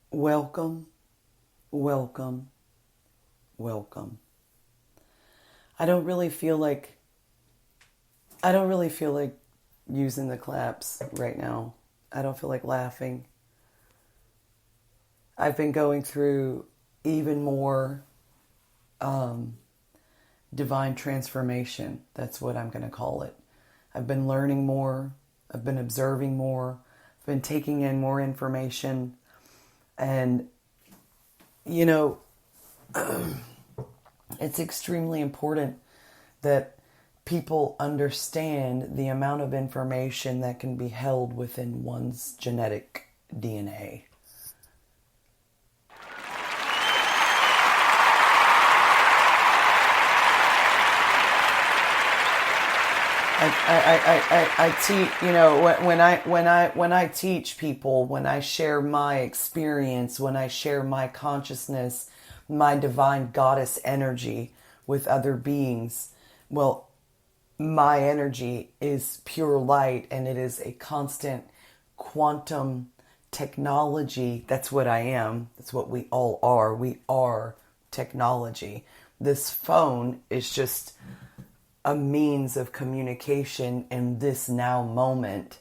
Welcome, welcome, welcome. I don't really feel like using the claps right now. I don't feel like laughing. I've been going through even more divine transformation. That's what I'm going to call it. I've been learning more. I've been observing more. I've been taking in more information. And, you know, it's extremely important that people understand the amount of information that can be held within one's genetic DNA. I teach, when I teach people, when I share my experience, when I share my consciousness, my divine goddess energy with other beings, well, my energy is pure light and it is a constant quantum technology. That's what I am. That's what we all are. We are technology. This phone is just a means of communication in this now moment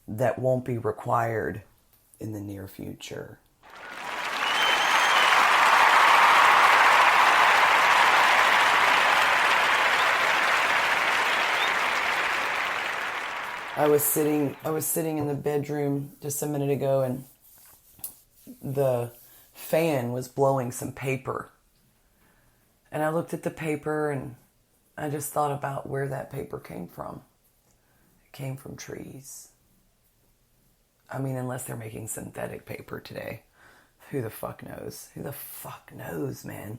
that won't be required in the near future. I was sitting in the bedroom just a minute ago, and the fan was blowing some paper. And I looked at the paper and I just thought about where that paper came from. It came from trees. I mean, unless they're making synthetic paper today. Who the fuck knows? Who the fuck knows, man?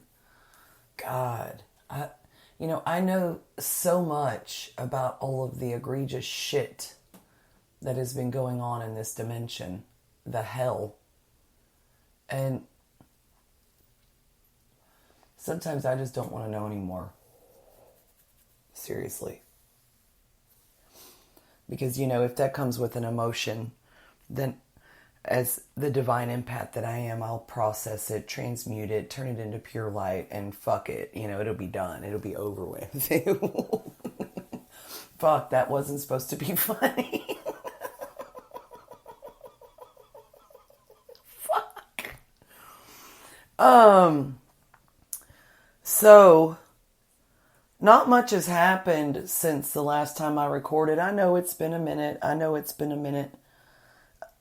God. I know so much about all of the egregious shit that has been going on in this dimension. The hell. And sometimes I just don't want to know anymore. Seriously. Because, if that comes with an emotion, then as the divine empath that I am, I'll process it, transmute it, turn it into pure light, and fuck it. It'll be done. It'll be over with. Fuck, that wasn't supposed to be funny. Fuck. So, not much has happened since the last time I recorded. I know it's been a minute.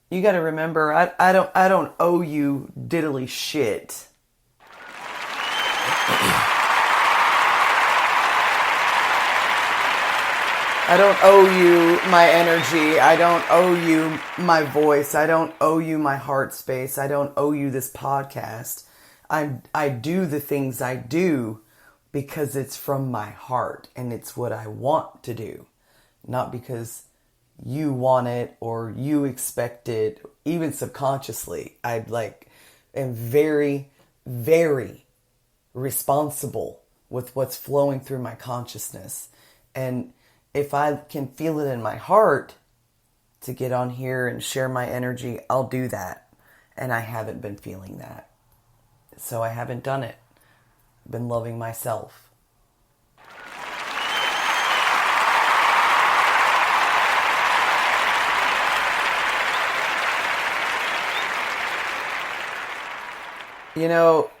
You got to remember, I don't owe you diddly shit. I don't owe you my energy. I don't owe you my voice. I don't owe you my heart space. I don't owe you this podcast. I do the things I do because it's from my heart and it's what I want to do. Not because you want it or you expect it, even subconsciously. Am very, very responsible with what's flowing through my consciousness. And if I can feel it in my heart to get on here and share my energy, I'll do that. And I haven't been feeling that. So I haven't done it. I've been loving myself.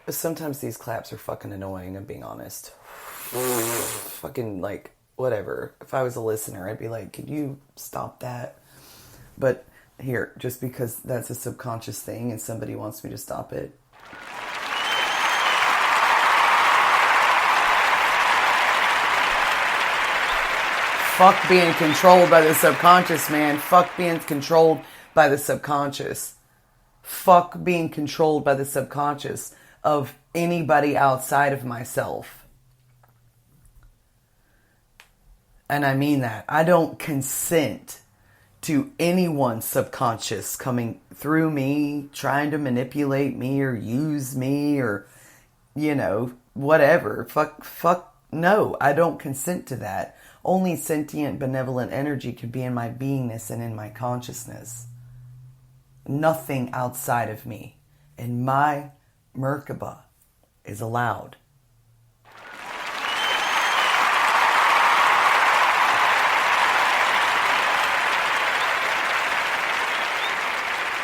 Sometimes these claps are fucking annoying, I'm being honest. Fucking, whatever. If I was a listener, I'd be like, could you stop that? But here, just because that's a subconscious thing and somebody wants me to stop it. Fuck being controlled by the subconscious, man. Fuck being controlled by the subconscious. Fuck being controlled by the subconscious of anybody outside of myself. And I mean that. I don't consent to anyone's subconscious coming through me, trying to manipulate me or use me or, whatever. Fuck, no, I don't consent to that. Only sentient, benevolent energy can be in my beingness and in my consciousness. Nothing outside of me. And my Merkaba is allowed.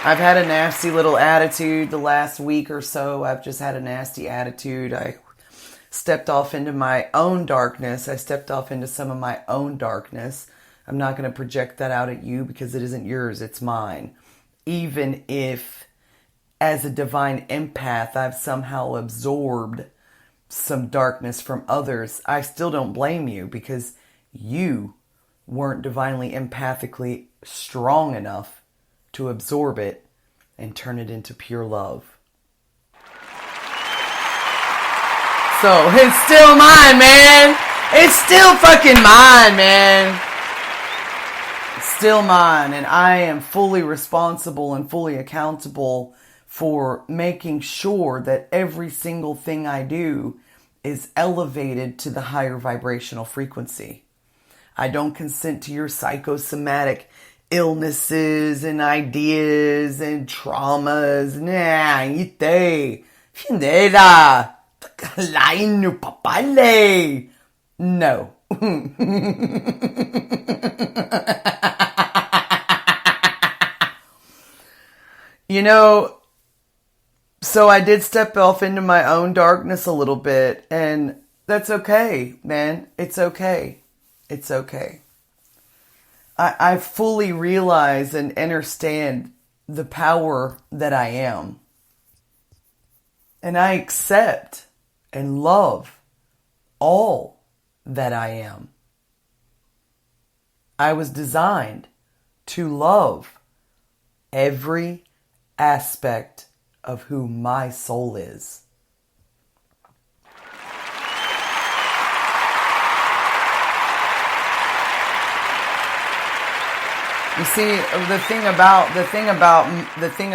I've had a nasty little attitude the last week or so. I've just had a nasty attitude. I stepped off into my own darkness. I stepped off into some of my own darkness. I'm not going to project that out at you because it isn't yours, it's mine. Even if, as a divine empath, I've somehow absorbed some darkness from others, I still don't blame you because you weren't divinely empathically strong enough to absorb it and turn it into pure love. So, it's still mine, man. It's still fucking mine, man. It's still mine, and I am fully responsible and fully accountable for making sure that every single thing I do is elevated to the higher vibrational frequency. I don't consent to your psychosomatic illnesses and ideas and traumas. Nah, ite. Findera. Laino papale. No. You know, so I did step off into my own darkness a little bit, and that's okay, man. It's okay. It's okay. I fully realize and understand the power that I am. And I accept and love all that I am. I was designed to love every aspect of who my soul is. You see, the thing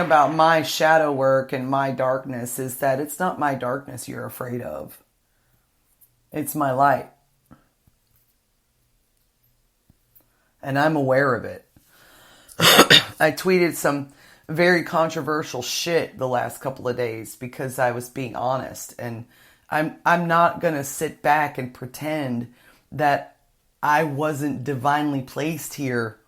about my shadow work and my darkness is that it's not my darkness you're afraid of. It's my light. And I'm aware of it. I tweeted some very controversial shit the last couple of days because I was being honest, and I'm not going to sit back and pretend that I wasn't divinely placed here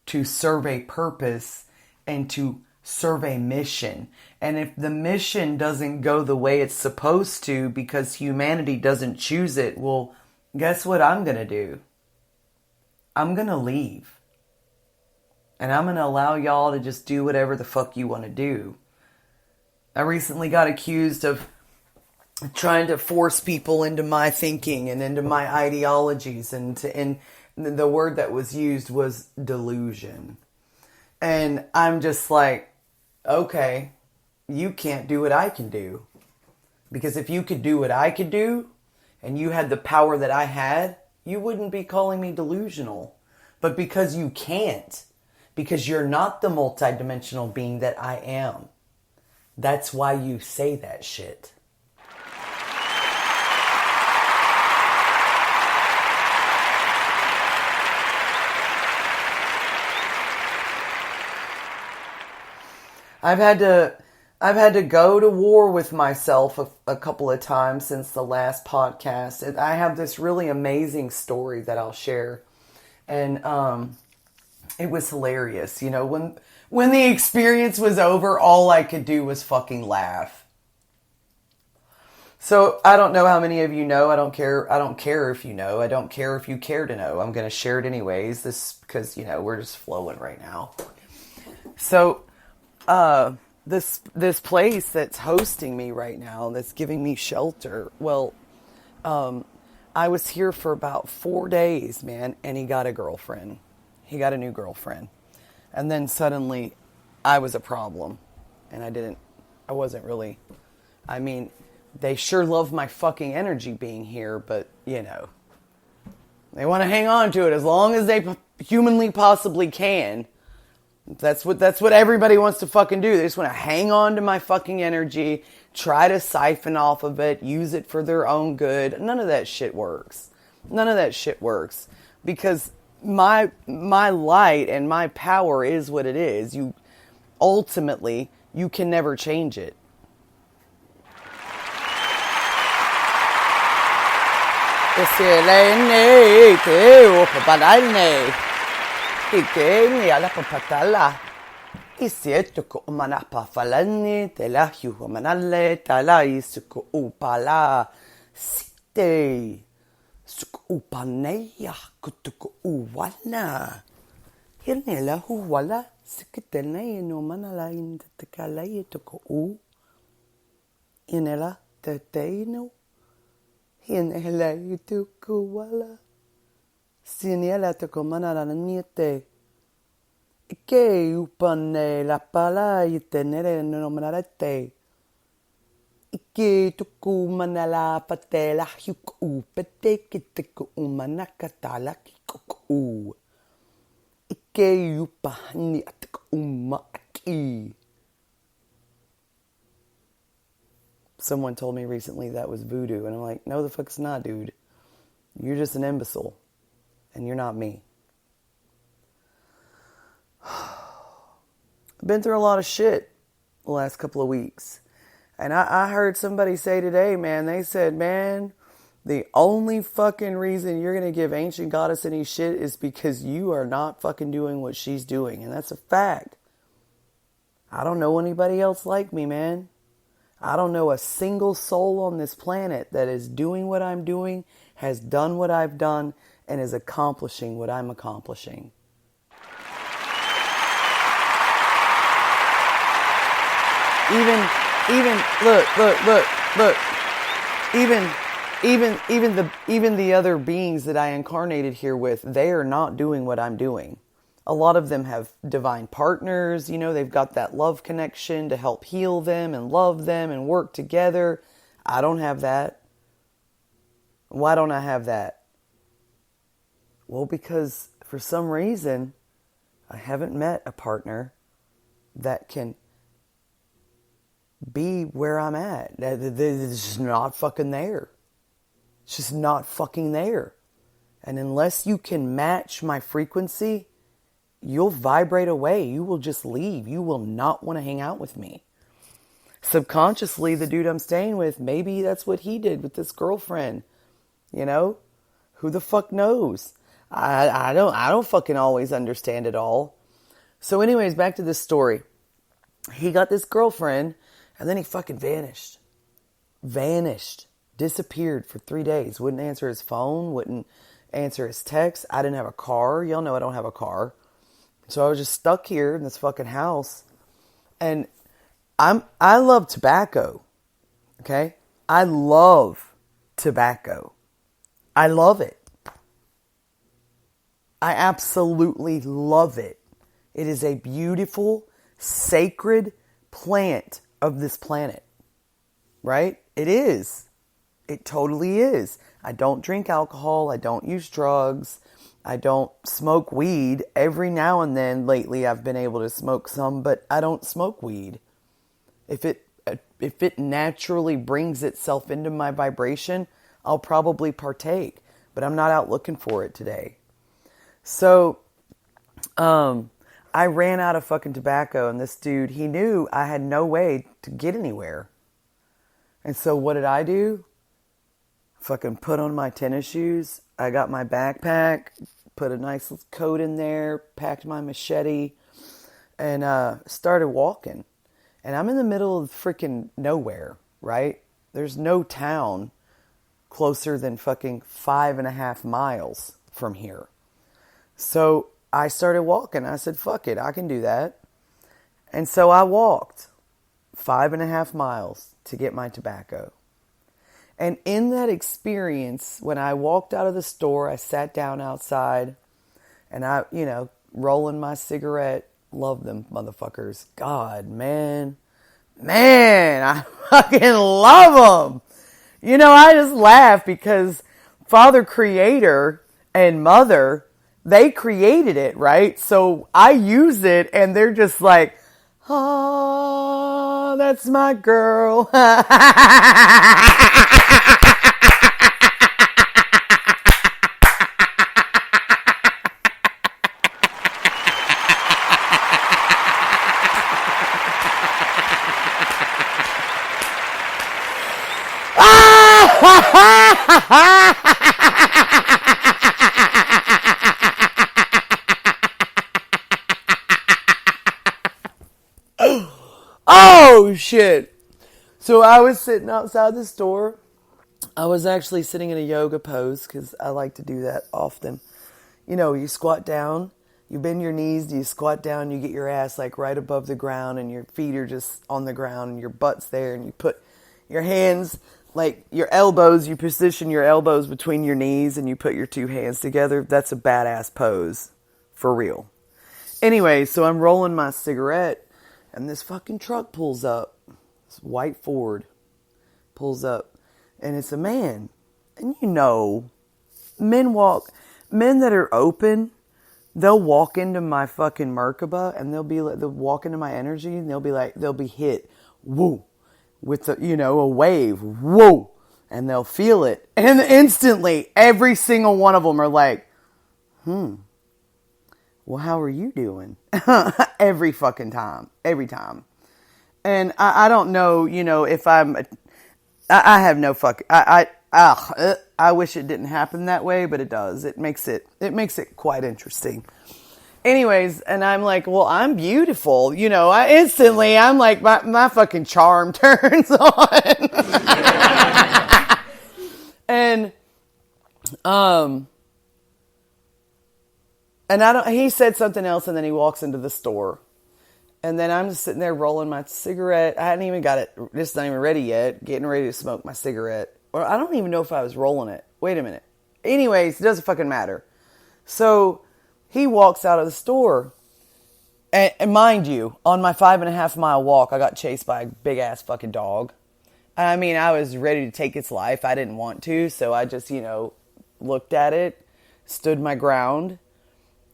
to serve a purpose and to serve a mission. And if the mission doesn't go the way it's supposed to because humanity doesn't choose it, well, guess what I'm going to do? I'm going to leave. And I'm going to allow y'all to just do whatever the fuck you want to do. I recently got accused of trying to force people into my thinking and into my ideologies, and the word that was used was delusion. And I'm just like, okay, you can't do what I can do. Because if you could do what I could do, and you had the power that I had, you wouldn't be calling me delusional. But because you can't, because you're not the multidimensional being that I am, that's why you say that shit. I've had to go to war with myself a couple of times since the last podcast. I have this really amazing story that I'll share, and it was hilarious. You know, when the experience was over, all I could do was fucking laugh. So I don't know how many of you know. I don't care if you know. I don't care if you care to know. I'm going to share it anyways. Because we're just flowing right now. So. This place that's hosting me right now, that's giving me shelter. Well, I was here for about 4 days, man, and he got a girlfriend. He got a new girlfriend. And then suddenly I was a problem. And I wasn't really, they sure love my fucking energy being here, but they want to hang on to it as long as they humanly possibly can. That's what everybody wants to fucking do. They just want to hang on to my fucking energy, try to siphon off of it, use it for their own good. None of that shit works. None of that shit works. Because my light and my power is what it is. ultimately, you can never change it. Isietuko umanapa falani tela humanale tala isuko upala site suko upaneya kutuko uwana hirnela huwala sikitene no manala in the kalaye tuko u inela teteno hirnela tuko wala siniela tuko manala niete que upane la pala y tener no manarete que tu kumanala patela huku pete que te kumanakatala kiku que upani atumaki. Someone told me recently that was voodoo, and I'm like, no, the fuck's not, dude. You're just an imbecile, and you're not me. I've been through a lot of shit the last couple of weeks. And I heard somebody say today, man, they said, man, the only fucking reason you're going to give Ancient Goddess any shit is because you are not fucking doing what she's doing. And that's a fact. I don't know anybody else like me, man. I don't know a single soul on this planet that is doing what I'm doing, has done what I've done, and is accomplishing what I'm accomplishing. Even the other beings that I incarnated here with, they are not doing what I'm doing. A lot of them have divine partners, they've got that love connection to help heal them and love them and work together. I don't have that. Why don't I have that? Well, because for some reason, I haven't met a partner that can be where I'm at. It's just not fucking there. It's just not fucking there. And unless you can match my frequency, you'll vibrate away. You will just leave. You will not want to hang out with me. Subconsciously, the dude I'm staying with, maybe that's what he did with this girlfriend. Who the fuck knows? I don't fucking always understand it all. So anyways, back to this story. He got this girlfriend, and then he fucking vanished. Disappeared for 3 days. Wouldn't answer his phone. Wouldn't answer his text. I didn't have a car. Y'all know I don't have a car. So I was just stuck here in this fucking house. And I love tobacco. Okay? I love tobacco. I love it. I absolutely love it. It is a beautiful, sacred plant of this planet. Right? It is. It totally is. I don't drink alcohol. I don't use drugs. I don't smoke weed. Every now and then lately I've been able to smoke some, but I don't smoke weed. If it naturally brings itself into my vibration, I'll probably partake, but I'm not out looking for it today. So, I ran out of fucking tobacco, and this dude, he knew I had no way to get anywhere. And so what did I do? Fucking put on my tennis shoes. I got my backpack, put a nice coat in there, packed my machete, and started walking. And I'm in the middle of freaking nowhere, right? There's no town closer than fucking 5.5 miles from here. So I started walking. I said, fuck it, I can do that. And so I walked 5.5 miles to get my tobacco. And in that experience, when I walked out of the store, I sat down outside and I, rolling my cigarette. Love them motherfuckers. God, man, I fucking love them. I just laugh because Father Creator and Mother, they created it, right? So I use it and they're just like, oh, that's my girl. Oh, shit. So I was sitting outside the store. I was actually sitting in a yoga pose because I like to do that often. You know, you squat down, you bend your knees, you squat down, you get your ass like right above the ground and your feet are just on the ground and your butt's there, and you put your hands, like your elbows, you position your elbows between your knees and you put your two hands together. That's a badass pose. For real. Anyway, so I'm rolling my cigarette and this fucking truck pulls up. This white Ford pulls up and it's a man. And you know, men that are open, they'll walk into my fucking Merkaba and they'll walk into my energy and they'll be hit, woo, with a wave, whoa, and they'll feel it. And instantly, every single one of them are like, well, how are you doing? Every fucking time. Every time. And I don't know, if I have no fucking, I wish it didn't happen that way, but it does. It makes it quite interesting. Anyways, and I'm like, well, I'm beautiful. I'm like, my fucking charm turns on. And he said something else and then he walks into the store. And then I'm just sitting there rolling my cigarette. I hadn't even got it, just not even ready yet, getting ready to smoke my cigarette. Or I don't even know if I was rolling it. Wait a minute. Anyways, it doesn't fucking matter. So he walks out of the store. And mind you, on my 5.5 mile walk, I got chased by a big ass fucking dog. I mean, I was ready to take its life. I didn't want to. So I just, looked at it, stood my ground.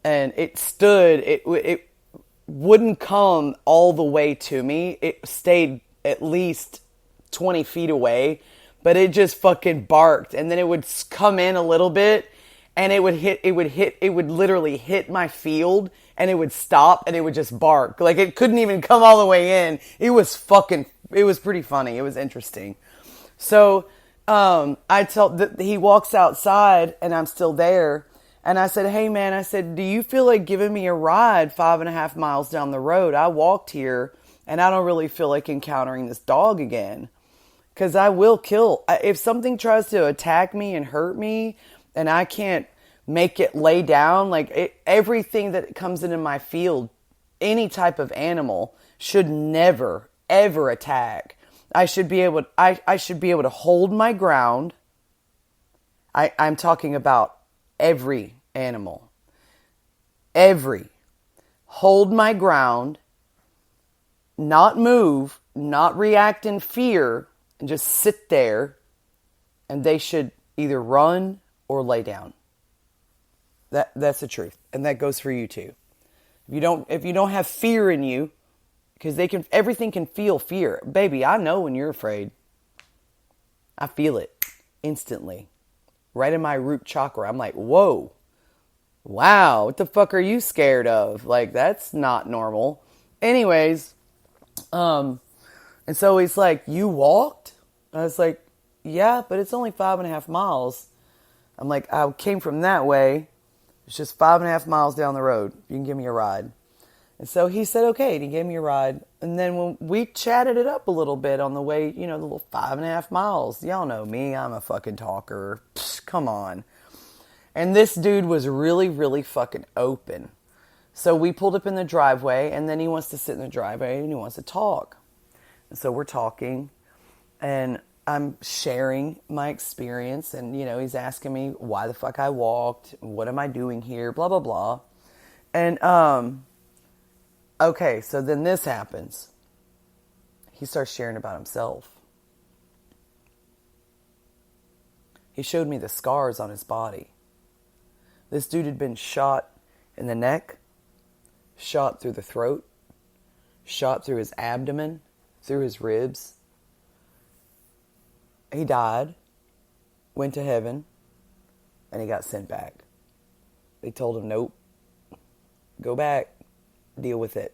And it stood, it wouldn't come all the way to me. It stayed at least 20 feet away, but it just fucking barked. And then it would come in a little bit and it would literally hit my field and it would stop and it would just bark. Like it couldn't even come all the way in. It was pretty funny. It was interesting. So, he walks outside and I'm still there. And I said, hey man, do you feel like giving me a ride 5.5 miles down the road? I walked here and I don't really feel like encountering this dog again. Because I will kill. If something tries to attack me and hurt me and I can't make it lay down, everything that comes into my field, any type of animal should never, ever attack. I should be able to hold my ground. I'm talking about every animal. Hold my ground, not move, not react in fear, and just sit there, and they should either run or lay down. That's the truth. And that goes for you too. If you don't have fear in you, because everything can feel fear. Baby, I know when you're afraid. I feel it instantly. Right in my root chakra. I'm like, whoa. Wow, what the fuck are you scared of? Like, that's not normal. Anyways, and so he's like, you walked? I was like, yeah, but it's only 5.5 miles. I'm like, I came from that way. It's just 5.5 miles down the road. You can give me a ride. And so he said, okay, and he gave me a ride. And then when we chatted it up a little bit on the way, the little 5.5 miles. Y'all know me, I'm a fucking talker. Psh, come on. And this dude was really, really fucking open. So we pulled up in the driveway, and then he wants to sit in the driveway, and he wants to talk. And so we're talking, and I'm sharing my experience, and, he's asking me why the fuck I walked, what am I doing here, blah, blah, blah. And, okay, so then this happens. He starts sharing about himself. He showed me the scars on his body. This dude had been shot in the neck, shot through the throat, shot through his abdomen, through his ribs. He died, went to heaven, and he got sent back. They told him, nope, go back, deal with it.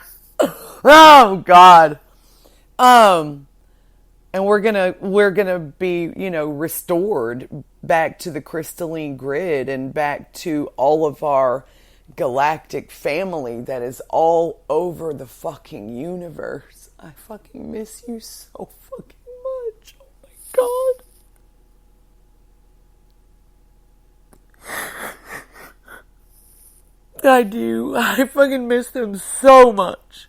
Oh God. And we're gonna be, restored back to the crystalline grid and back to all of our galactic family that is all over the fucking universe. I fucking miss you so fucking much. Oh my God. I do. I fucking miss them so much.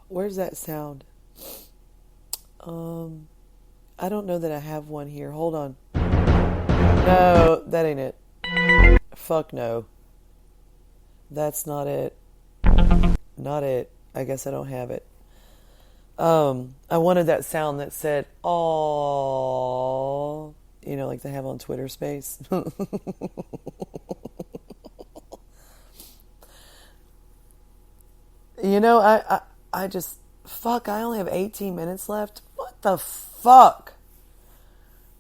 Where's that sound? I don't know that I have one here. Hold on. No, that ain't it. Fuck no. That's not it. Not it. I guess I don't have it. I wanted that sound that said, "Aww," like they have on Twitter Space. I just, fuck, I only have 18 minutes left. What the fuck?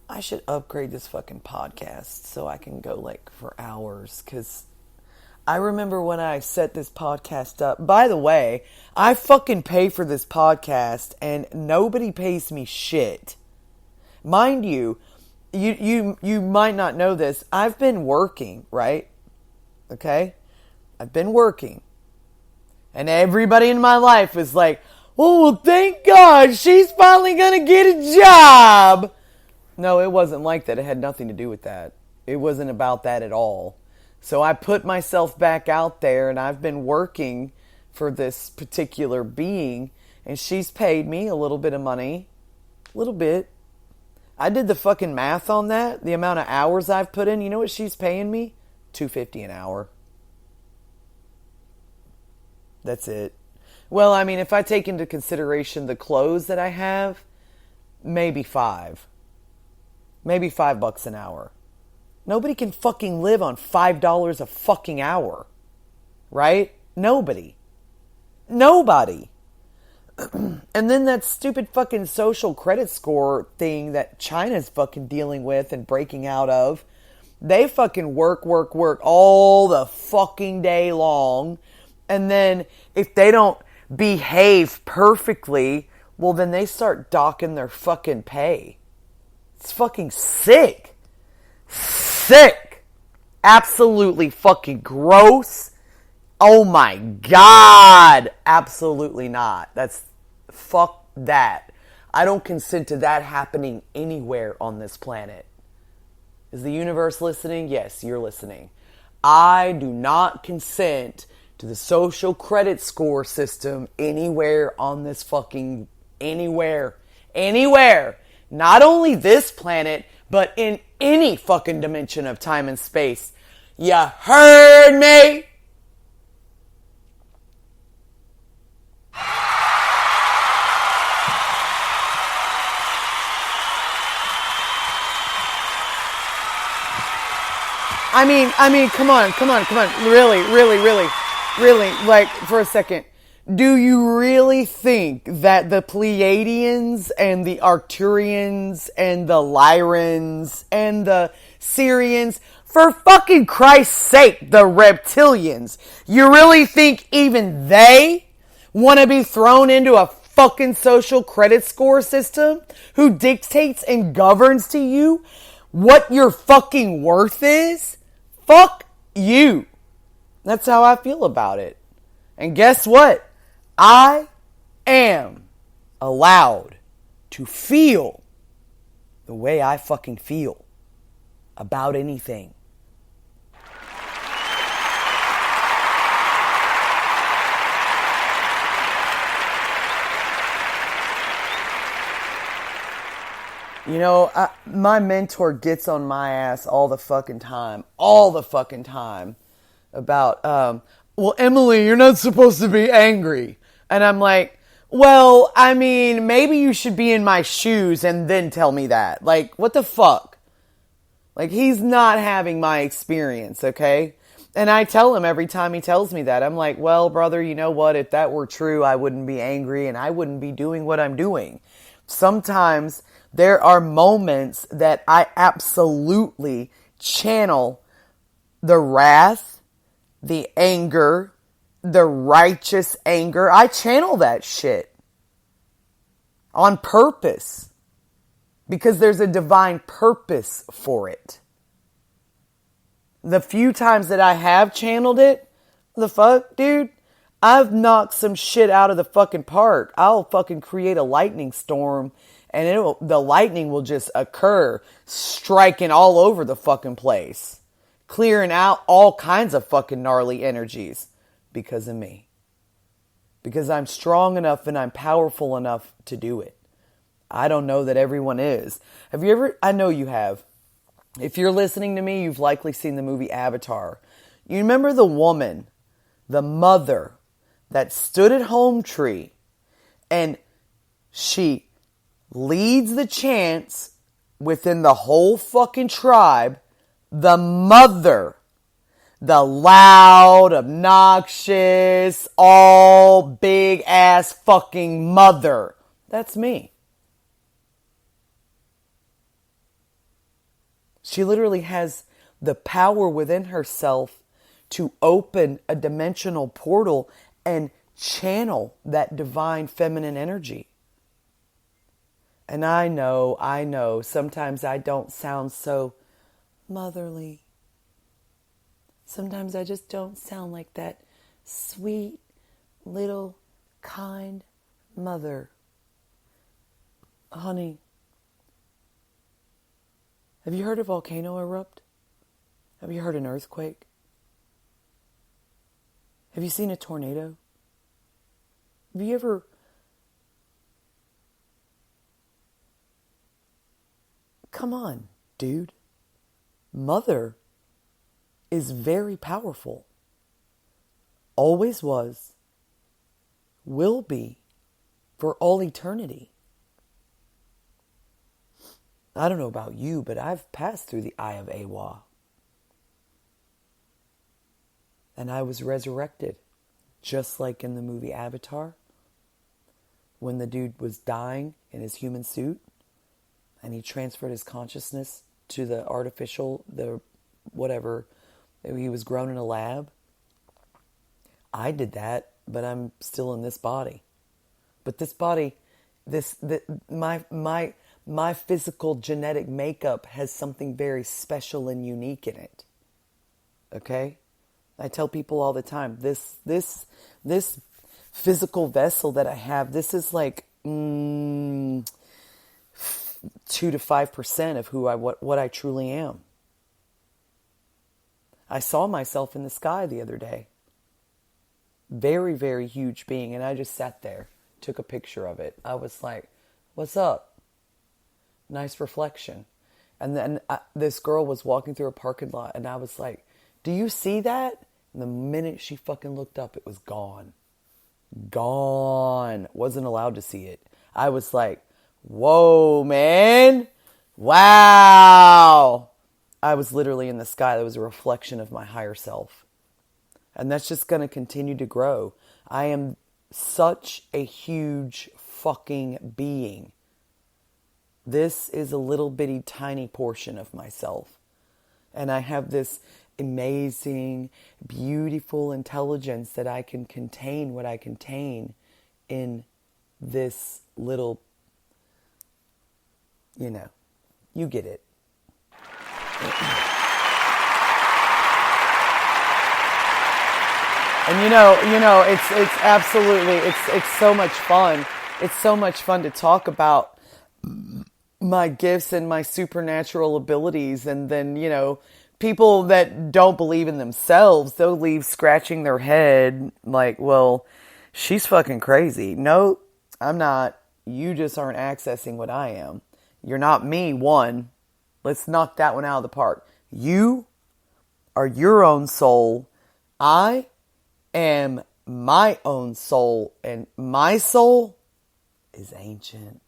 I should upgrade this fucking podcast so I can go for hours, because I remember when I set this podcast up. By the way, I fucking pay for this podcast and nobody pays me shit. Mind you, you might not know this. I've been working, right? Okay? I've been working. And everybody in my life is like, "Oh, well, thank God she's finally going to get a job." No, it wasn't like that. It had nothing to do with that. It wasn't about that at all. So I put myself back out there and I've been working for this particular being, and she's paid me a little bit of money. A little bit. I did the fucking math on that. The amount of hours I've put in. You know what she's paying me? $2.50 an hour. That's it. Well, I mean, if I take into consideration the clothes that I have, maybe $5 an hour. Nobody can fucking live on $5 a fucking hour. Right? Nobody. And then that stupid fucking social credit score thing that China's fucking dealing with and breaking out of. They fucking work all the fucking day long. And then if they don't behave perfectly, well, then they start docking their fucking pay. It's fucking sick. Sick. Absolutely fucking gross. Oh my God. Absolutely not. Fuck that. I don't consent to that happening anywhere on this planet. Is the universe listening? Yes, you're listening. I do not consent to the social credit score system anywhere on this fucking, anywhere. Not only this planet, but in any fucking dimension of time and space. You heard me? I mean, come on. Really, for a second. Do you really think that the Pleiadians and the Arcturians and the Lyrans and the Syrians, for fucking Christ's sake, the reptilians, you really think even they want to be thrown into a fucking social credit score system who dictates and governs to you what your fucking worth is? Fuck you. That's how I feel about it. And guess what? I am allowed to feel the way I fucking feel about anything. My mentor gets on my ass all the fucking time about, well, Emily, you're not supposed to be angry. And I'm like, well, I mean, maybe you should be in my shoes and then tell me that. Like, what the fuck? Like, he's not having my experience, okay? And I tell him every time he tells me that, I'm like, well, brother, you know what? If that were true, I wouldn't be angry and I wouldn't be doing what I'm doing. Sometimes there are moments that I absolutely channel the wrath, the anger, the righteous anger. I channel that shit on purpose because there's a divine purpose for it. The few times that I have channeled it, the fuck, dude, I've knocked some shit out of the fucking park. I'll fucking create a lightning storm and the lightning will just occur, striking all over the fucking place, clearing out all kinds of fucking gnarly energies because of me. Because I'm strong enough and I'm powerful enough to do it. I don't know that everyone is. Have you ever, I know you have. If you're listening to me, you've likely seen the movie Avatar. You remember the woman, the mother, that stood at Home Tree and she leads the chants within the whole fucking tribe. The mother, the loud, obnoxious, all big ass fucking mother. That's me. She literally has the power within herself to open a dimensional portal and channel that divine feminine energy. And I know, sometimes I don't sound so motherly. Sometimes I just don't sound like that sweet, little, kind mother. Honey, have you heard a volcano erupt? Have you heard an earthquake? Have you seen a tornado? Have you ever... Come on, dude. Mother is very powerful. Always was. Will be. For all eternity. I don't know about you, but I've passed through the Eye of Awa. And I was resurrected. Just like in the movie Avatar. When the dude was dying in his human suit. And he transferred his consciousness to the artificial, the whatever. He was grown in a lab. I did that, but I'm still in this body. But this body, my physical genetic makeup has something very special and unique in it. Okay? I tell people all the time, this physical vessel that I have, this is like 2 to 5% of who what I truly am. I saw myself in the sky the other day. Very, very huge being. And I just sat there, took a picture of it. I was like, what's up? Nice reflection. And then this girl was walking through a parking lot and I was like, do you see that? And the minute she fucking looked up, it was gone. Gone. Wasn't allowed to see it. I was like, whoa, man. Wow. I was literally in the sky. That was a reflection of my higher self. And that's just going to continue to grow. I am such a huge fucking being. This is a little bitty tiny portion of myself. And I have this amazing, beautiful intelligence that I can contain what I contain in this little, you get it. And it's absolutely, it's so much fun. It's so much fun to talk about my gifts and my supernatural abilities. And then, people that don't believe in themselves, they'll leave scratching their head like, well, she's fucking crazy. No, I'm not. You just aren't accessing what I am. You're not me, one. Let's knock that one out of the park. You are your own soul. I am my own soul. And my soul is ancient.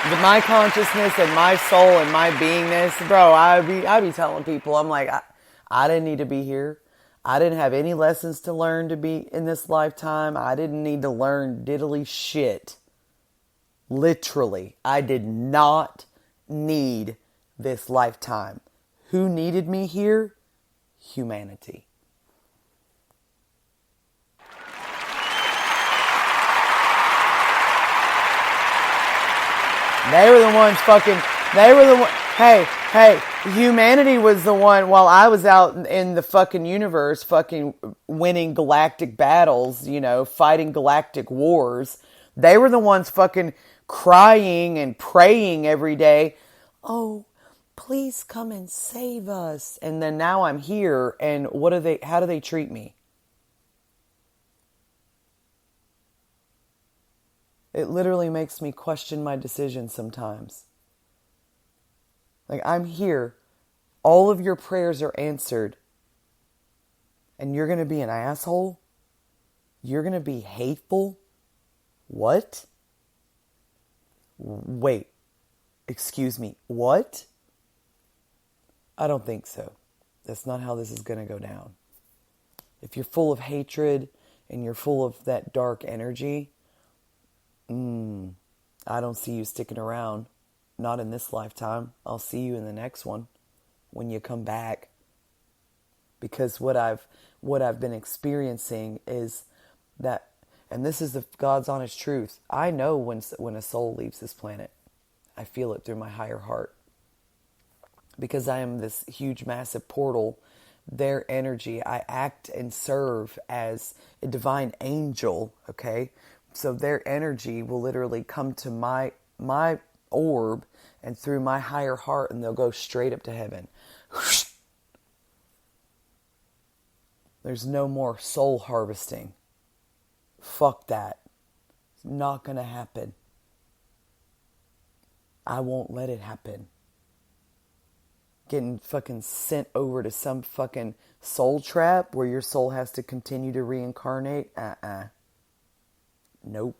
My consciousness and my soul and my beingness, bro, I be telling people, I'm like, I didn't need to be here. I didn't have any lessons to learn to be in this lifetime. I didn't need to learn diddly shit. Literally, I did not need this lifetime. Who needed me here? Humanity. Hey, humanity was the one, while I was out in the fucking universe fucking winning galactic battles, fighting galactic wars. They were the ones fucking crying and praying every day. Oh, please come and save us. And then now I'm here, and how do they treat me? It literally makes me question my decisions sometimes. Like, I'm here. All of your prayers are answered. And you're going to be an asshole? You're going to be hateful? What? Wait. Excuse me. What? I don't think so. That's not how this is going to go down. If you're full of hatred and you're full of that dark energy, I don't see you sticking around. Not in this lifetime. I'll see you in the next one when you come back. Because what I've been experiencing is that, and this is the God's honest truth, I know when a soul leaves this planet. I feel it through my higher heart. Because I am this huge, massive portal, their energy, I act and serve as a divine angel, okay? So their energy will literally come to my orb and through my higher heart, and they'll go straight up to heaven. There's no more soul harvesting. Fuck that. It's not gonna happen. I won't let it happen. Getting fucking sent over to some fucking soul trap where your soul has to continue to reincarnate. Nope.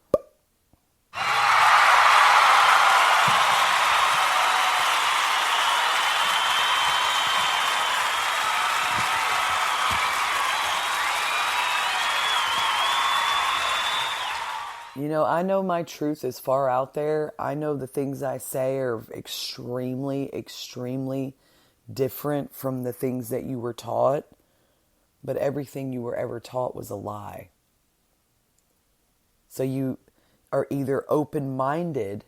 I know my truth is far out there. I know the things I say are extremely, extremely different from the things that you were taught. But everything you were ever taught was a lie. So you are either open-minded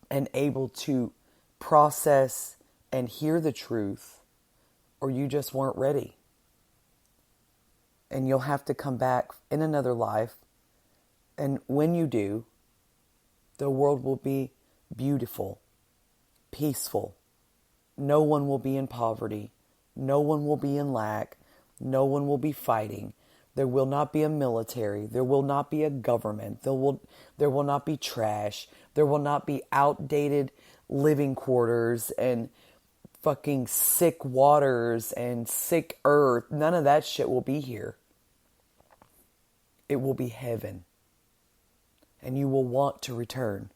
and able to process and hear the truth, or you just weren't ready. And you'll have to come back in another life. And when you do, the world will be beautiful, peaceful. No one will be in poverty. No one will be in lack. No one will be fighting. There will not be a military. There will not be a government. There will not be trash. There will not be outdated living quarters and fucking sick waters and sick earth. None of that shit will be here. It will be heaven. And you will want to return.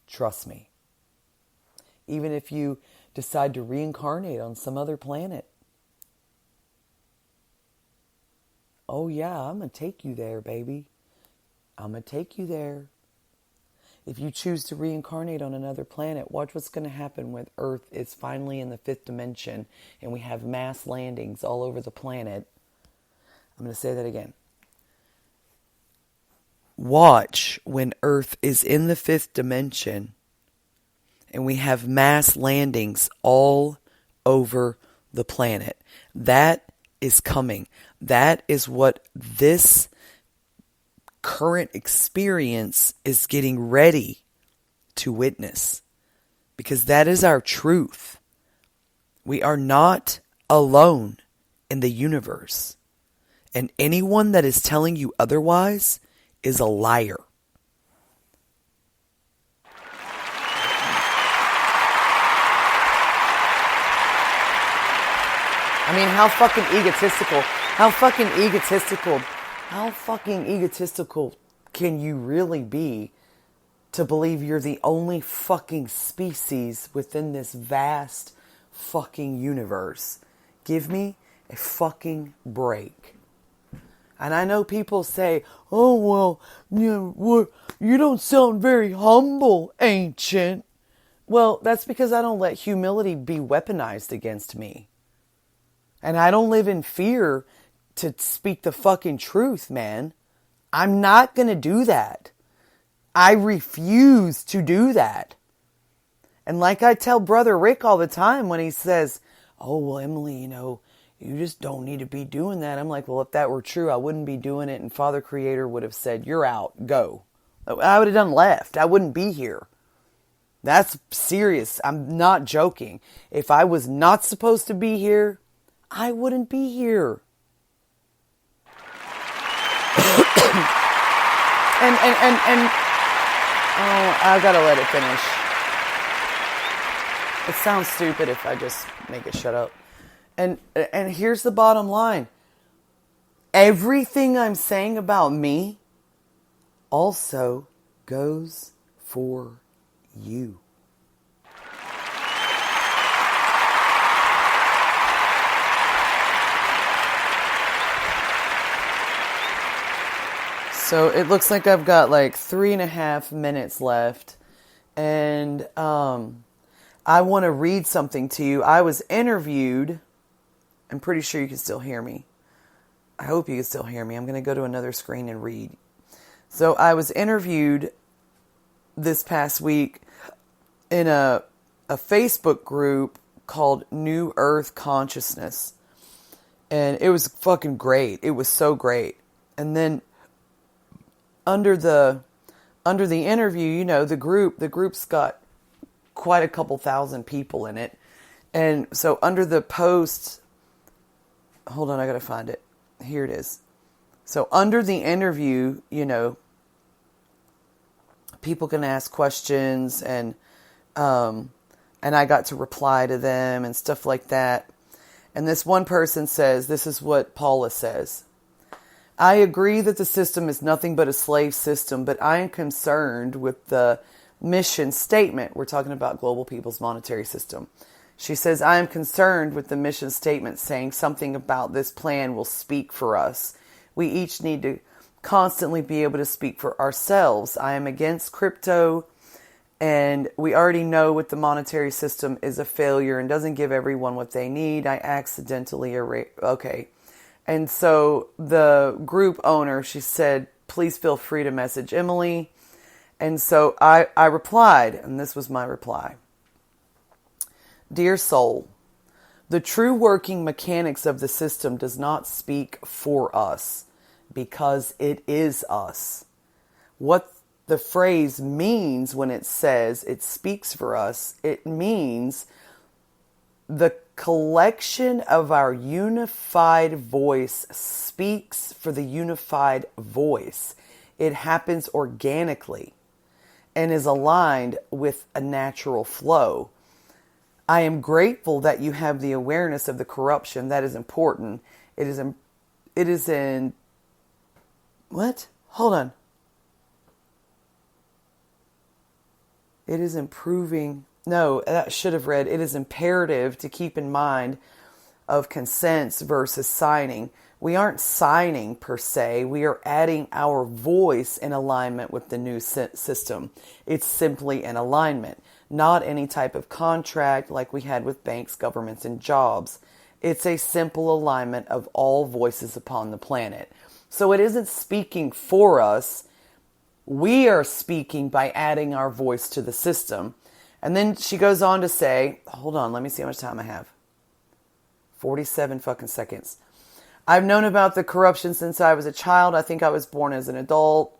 Trust me. Even if you decide to reincarnate on some other planet. Oh yeah, I'm going to take you there, baby. I'm going to take you there. If you choose to reincarnate on another planet, watch what's going to happen when Earth is finally in the 5th dimension and we have mass landings all over the planet. I'm going to say that again. Watch when Earth is in the 5th dimension and we have mass landings all over the planet. That is coming. That is what this current experience is getting ready to witness. Because that is our truth. We are not alone in the universe. And anyone that is telling you otherwise is a liar. I mean, how fucking egotistical can you really be to believe you're the only fucking species within this vast fucking universe? Give me a fucking break. And I know people say, oh, well, you don't sound very humble, Ancient. Well, that's because I don't let humility be weaponized against me. And I don't live in fear to speak the fucking truth, man. I'm not going to do that. I refuse to do that. And like I tell Brother Rick all the time when he says, oh, well, Emily, you just don't need to be doing that. I'm like, well, if that were true, I wouldn't be doing it. And Father Creator would have said, you're out, go. I would have done left. I wouldn't be here. That's serious. I'm not joking. If I was not supposed to be here, I wouldn't be here. and oh, I gotta let it finish. It sounds stupid if I just make it shut up. And here's the bottom line. Everything I'm saying about me also goes for you. So it looks like I've got like 3.5 minutes left. And I want to read something to you. I was interviewed. I'm pretty sure you can still hear me. I hope you can still hear me. I'm going to go to another screen and read. So I was interviewed this past week in a Facebook group called New Earth Consciousness. And it was fucking great. It was so great. And then under the interview, the group's got quite a couple thousand people in it. And so under the post, hold on, I got to find it. Here it is. So under the interview, people can ask questions and I got to reply to them and stuff like that. And this one person says, this is what Paula says. I agree that the system is nothing but a slave system, but I am concerned with the mission statement. We're talking about Global People's Monetary System. She says, I am concerned with the mission statement saying something about this plan will speak for us. We each need to constantly be able to speak for ourselves. I am against crypto, and we already know what the monetary system is a failure and doesn't give everyone what they need. I accidentally okay. And so the group owner, she said, please feel free to message Emily. And so I replied, and this was my reply. Dear soul, the true working mechanics of the system does not speak for us because it is us. What the phrase means when it says it speaks for us, it means the collection of our unified voice speaks for the unified voice. It happens organically and is aligned with a natural flow. I am grateful that you have the awareness of the corruption. That is important. It is in what? Hold on. It is improving. No, that should have read, it is imperative to keep in mind of consents versus signing. We aren't signing per se. We are adding our voice in alignment with the new system. It's simply an alignment, not any type of contract like we had with banks, governments, and jobs. It's a simple alignment of all voices upon the planet. So it isn't speaking for us. We are speaking by adding our voice to the system. And then she goes on to say, hold on, let me see how much time I have. 47 fucking seconds. I've known about the corruption since I was a child. I think I was born as an adult.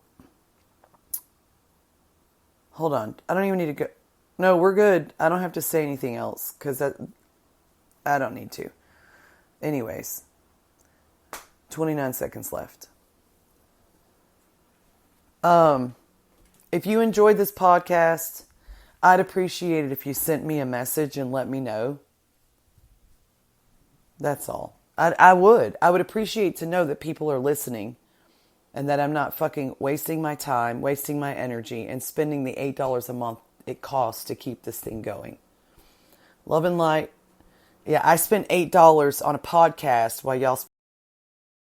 Hold on. I don't even need to go. No, we're good. I don't have to say anything else because I don't need to. Anyways, 29 seconds left. If you enjoyed this podcast, I'd appreciate it if you sent me a message and let me know. That's all. I would appreciate to know that people are listening and that I'm not fucking wasting my time, wasting my energy, and spending the $8 a month it costs to keep this thing going. Love and light. Yeah, I spent $8 on a podcast while y'all